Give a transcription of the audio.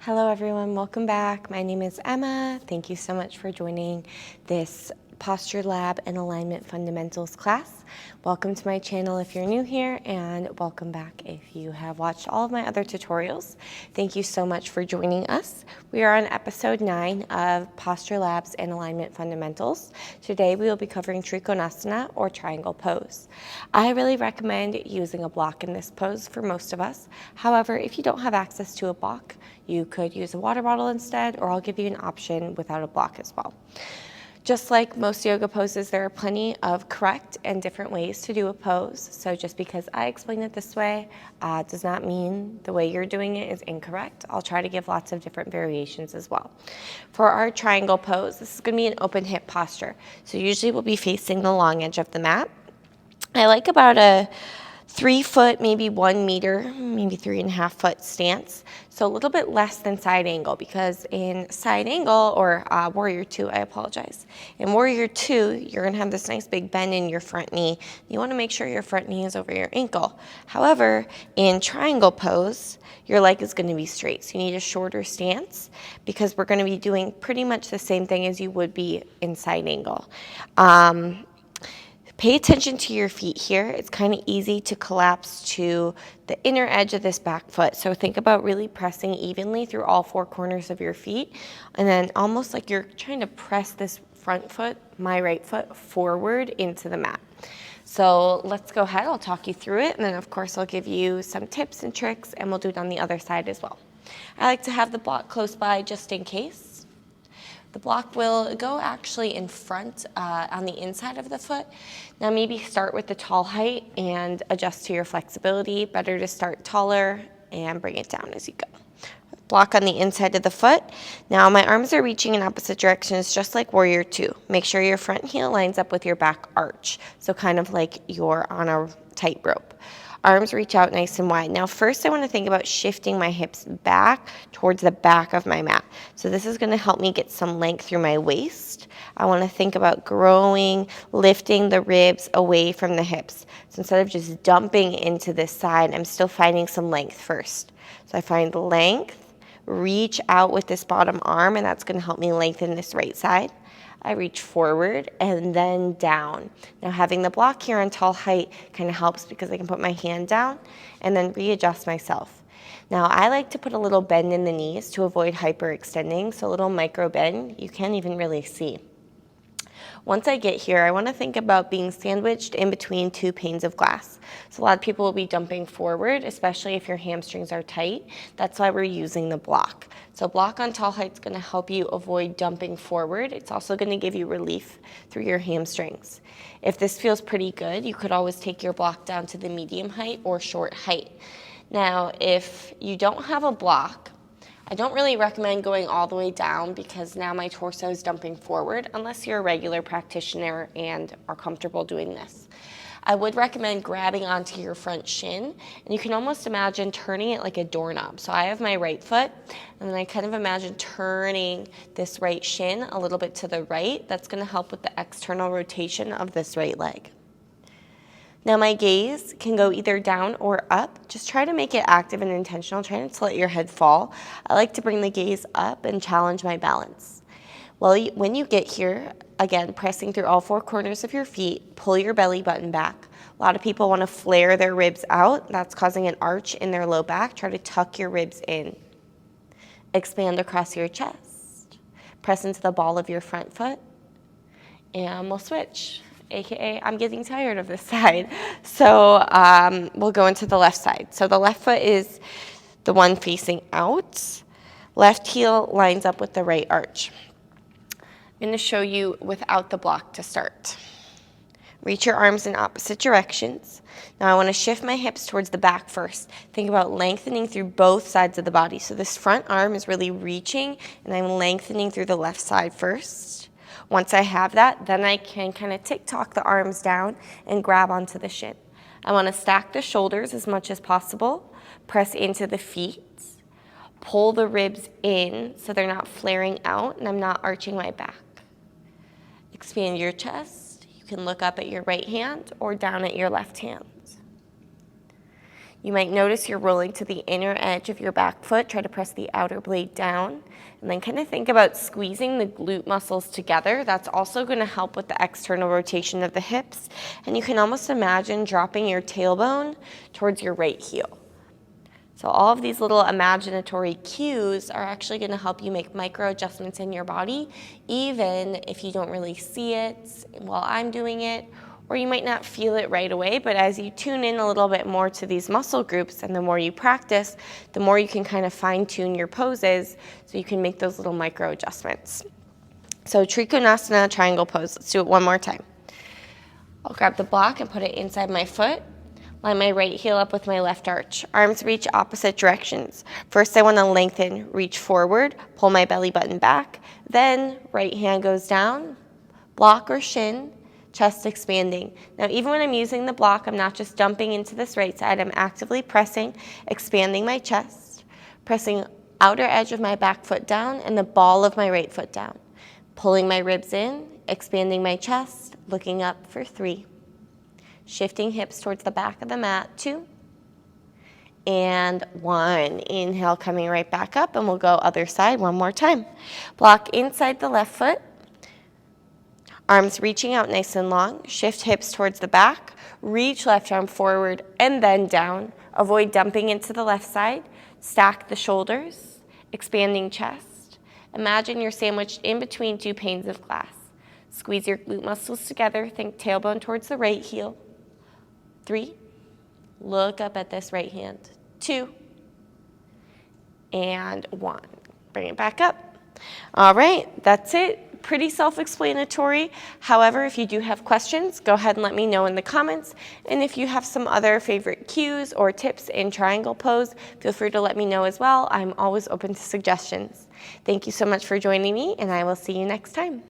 Hello everyone, welcome back. My name is Emma. Thank you so much for joining this Posture Lab and Alignment Fundamentals class. Welcome to my channel if you're new here, and welcome back if you have watched all of my other tutorials. Thank you so much for joining us. We are on episode 9 of Posture Labs and Alignment Fundamentals. Today we will be covering Trikonasana, or triangle pose. I really recommend using a block in this pose for most of us. However, if you don't have access to a block, you could use a water bottle instead, or I'll give you an option without a block as well. Just like most yoga poses, there are plenty of correct and different ways to do a pose. So just because I explain it this way does not mean the way you're doing it is incorrect. I'll try to give lots of different variations as well. For our triangle pose, this is going to be an open hip posture. So usually we'll be facing the long edge of the mat. I like about a 3 foot, maybe 1 meter, maybe 3.5 foot stance. So a little bit less than side angle, because in side angle, or warrior two, I apologize. In warrior two, you're gonna have this nice big bend in your front knee. You wanna make sure your front knee is over your ankle. However, in triangle pose, your leg is gonna be straight. So you need a shorter stance, because we're gonna be doing pretty much the same thing as you would be in side angle. Pay attention to your feet here. It's kind of easy to collapse to the inner edge of this back foot. So think about really pressing evenly through all 4 corners of your feet, and then almost like you're trying to press this front foot, my right foot, forward into the mat. So let's go ahead. I'll talk you through it, and then of course I'll give you some tips and tricks, and we'll do it on the other side as well. I like to have the block close by just in case. The block will go actually in front on the inside of the foot. Now maybe start with the tall height and adjust to your flexibility. Better to start taller and bring it down as you go. Block on the inside of the foot. Now my arms are reaching in opposite directions, just like warrior two. Make sure your front heel lines up with your back arch. So kind of like you're on a tightrope. Arms reach out nice and wide. Now first I want to think about shifting my hips back towards the back of my mat. So this is going to help me get some length through my waist. I want to think about growing, lifting the ribs away from the hips. So instead of just dumping into this side, I'm still finding some length first. So I find length, reach out with this bottom arm, and that's going to help me lengthen this right side. I reach forward and then down. Now having the block here on tall height kind of helps, because I can put my hand down and then readjust myself. Now I like to put a little bend in the knees to avoid hyperextending, so a little micro bend you can't even really see. Once I get here, I want to think about being sandwiched in between 2 panes of glass. So a lot of people will be dumping forward, especially if your hamstrings are tight. That's why we're using the block. So block on tall height is going to help you avoid dumping forward. It's also going to give you relief through your hamstrings. If this feels pretty good, you could always take your block down to the medium height or short height. Now, if you don't have a block, I don't really recommend going all the way down, because now my torso is dumping forward, unless you're a regular practitioner and are comfortable doing this. I would recommend grabbing onto your front shin, and you can almost imagine turning it like a doorknob. So I have my right foot, and then I kind of imagine turning this right shin a little bit to the right. That's going to help with the external rotation of this right leg. Now my gaze can go either down or up. Just try to make it active and intentional. Try not to let your head fall. I like to bring the gaze up and challenge my balance. Well, when you get here, again, pressing through all 4 corners of your feet, pull your belly button back. A lot of people want to flare their ribs out. That's causing an arch in their low back. Try to tuck your ribs in. Expand across your chest. Press into the ball of your front foot. And we'll switch. AKA, I'm getting tired of this side. So we'll go into the left side. So the left foot is the one facing out. Left heel lines up with the right arch. I'm going to show you without the block to start. Reach your arms in opposite directions. Now I want to shift my hips towards the back first. Think about lengthening through both sides of the body. So this front arm is really reaching, and I'm lengthening through the left side first. Once I have that, then I can kind of tick-tock the arms down and grab onto the shin. I want to stack the shoulders as much as possible, press into the feet, pull the ribs in so they're not flaring out and I'm not arching my back. Expand your chest. You can look up at your right hand or down at your left hand. You might notice you're rolling to the inner edge of your back foot. Try to press the outer blade down. And then kind of think about squeezing the glute muscles together. That's also going to help with the external rotation of the hips. And you can almost imagine dropping your tailbone towards your right heel. So all of these little imaginatory cues are actually going to help you make micro adjustments in your body, even if you don't really see it while I'm doing it, or you might not feel it right away, but as you tune in a little bit more to these muscle groups and the more you practice, the more you can kind of fine tune your poses so you can make those little micro adjustments. So Trikonasana triangle pose, let's do it one more time. I'll grab the block and put it inside my foot. Line my right heel up with my left arch. Arms reach opposite directions. First, I want to lengthen, reach forward, pull my belly button back. Then, right hand goes down, block or shin, chest expanding. Now, even when I'm using the block, I'm not just dumping into this right side. I'm actively pressing, expanding my chest, pressing outer edge of my back foot down and the ball of my right foot down. Pulling my ribs in, expanding my chest, looking up for 3. Shifting hips towards the back of the mat, 2. And 1. Inhale, coming right back up, and we'll go other side one more time. Block inside the left foot. Arms reaching out nice and long. Shift hips towards the back. Reach left arm forward and then down. Avoid dumping into the left side. Stack the shoulders, expanding chest. Imagine you're sandwiched in between 2 panes of glass. Squeeze your glute muscles together. Think tailbone towards the right heel. 3. Look up at this right hand. 2. And 1. Bring it back up. All right, that's it. Pretty self-explanatory. However, if you do have questions, go ahead and let me know in the comments. And if you have some other favorite cues or tips in triangle pose, feel free to let me know as well. I'm always open to suggestions. Thank you so much for joining me, and I will see you next time.